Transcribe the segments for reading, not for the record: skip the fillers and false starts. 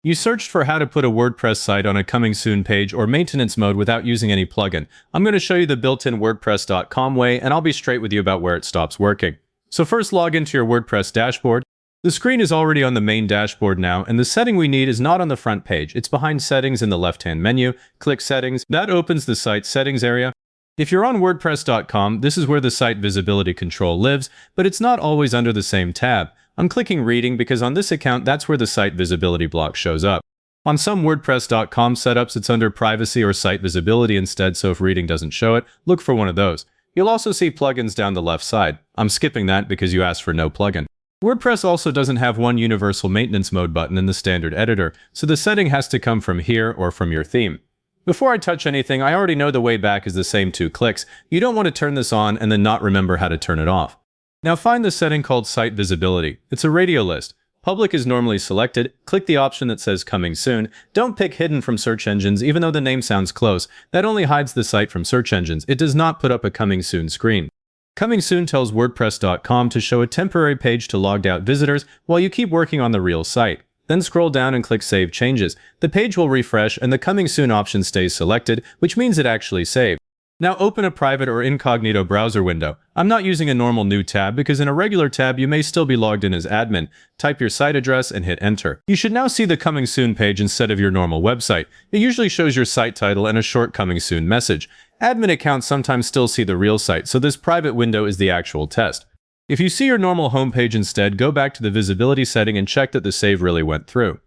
You searched for how to put a WordPress site on a coming soon page or maintenance mode without using any plugin. I'm going to show you the built-in WordPress.com way, and I'll be straight with you about where it stops working. So first, log into your WordPress dashboard. The screen is already on the main dashboard now, and the setting we need is not on the front page. It's behind Settings in the left-hand menu. Click Settings. That opens the site settings area. If you're on WordPress.com, this is where the site visibility control lives, but it's not always under the same tab. I'm clicking Reading because on this account, that's where the site visibility block shows up. On some WordPress.com setups, it's under Privacy or Site Visibility instead, so if Reading doesn't show it, look for one of those. You'll also see plugins down the left side. I'm skipping that because you asked for no plugin. WordPress also doesn't have one universal maintenance mode button in the standard editor, so the setting has to come from here or from your theme. Before I touch anything, I already know the way back is the same 2 clicks. You don't want to turn this on and then not remember how to turn it off. Now find the setting called Site Visibility. It's a radio list. Public is normally selected. Click the option that says Coming Soon. Don't pick Hidden from search engines, even though the name sounds close. That only hides the site from search engines. It does not put up a Coming Soon screen. Coming Soon tells WordPress.com to show a temporary page to logged out visitors while you keep working on the real site. Then scroll down and click Save Changes. The page will refresh and the Coming Soon option stays selected, which means it actually saved. Now open a private or incognito browser window. I'm not using a normal new tab because in a regular tab you may still be logged in as admin. Type your site address and hit enter. You should now see the Coming Soon page instead of your normal website. It usually shows your site title and a short Coming Soon message. Admin accounts sometimes still see the real site, so this private window is the actual test. If you see your normal homepage instead, go back to the visibility setting and check that the save really went through.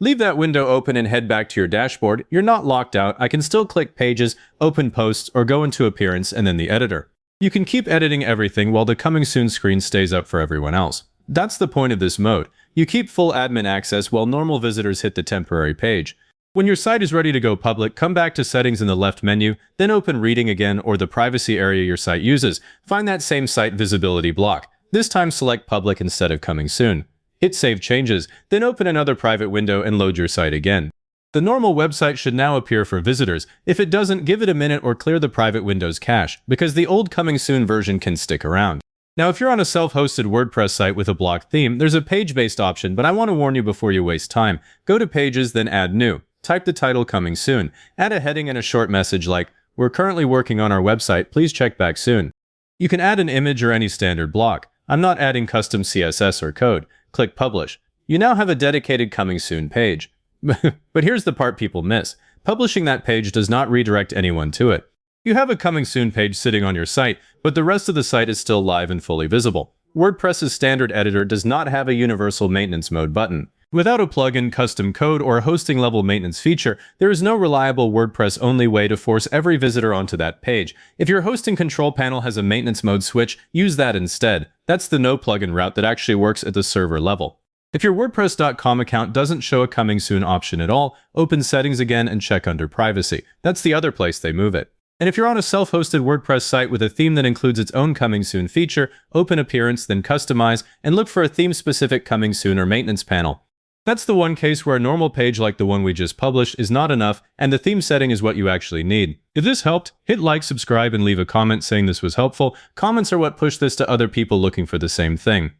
Leave that window open and head back to your dashboard. You're not locked out. I can still click Pages, Open Posts, or go into Appearance and then the editor. You can keep editing everything while the Coming Soon screen stays up for everyone else. That's the point of this mode. You keep full admin access while normal visitors hit the temporary page. When your site is ready to go public, come back to Settings in the left menu, then open Reading again or the privacy area your site uses. Find that same site visibility block. This time select Public instead of Coming Soon. Hit Save Changes, then open another private window and load your site again. The normal website should now appear for visitors. If it doesn't, give it a minute or clear the private window's cache, because the old Coming Soon version can stick around. Now, if you're on a self-hosted WordPress site with a blocked theme, there's a page-based option, but I want to warn you before you waste time. Go to Pages, then Add New. Type the title Coming Soon. Add a heading and a short message like, "We're currently working on our website, please check back soon." You can add an image or any standard block. I'm not adding custom CSS or code. Click Publish. You now have a dedicated Coming Soon page. But here's the part people miss. Publishing that page does not redirect anyone to it. You have a Coming Soon page sitting on your site, but the rest of the site is still live and fully visible. WordPress's standard editor does not have a universal maintenance mode button. Without a plugin, custom code, or a hosting-level maintenance feature, there is no reliable WordPress-only way to force every visitor onto that page. If your hosting control panel has a maintenance mode switch, use that instead. That's the no-plugin route that actually works at the server level. If your WordPress.com account doesn't show a Coming Soon option at all, open Settings again and check under Privacy. That's the other place they move it. And if you're on a self-hosted WordPress site with a theme that includes its own Coming Soon feature, open Appearance, then Customize, and look for a theme-specific Coming Soon or maintenance panel. That's the one case where a normal page like the one we just published is not enough, and the theme setting is what you actually need. If this helped, hit like, subscribe, and leave a comment saying this was helpful. Comments are what push this to other people looking for the same thing.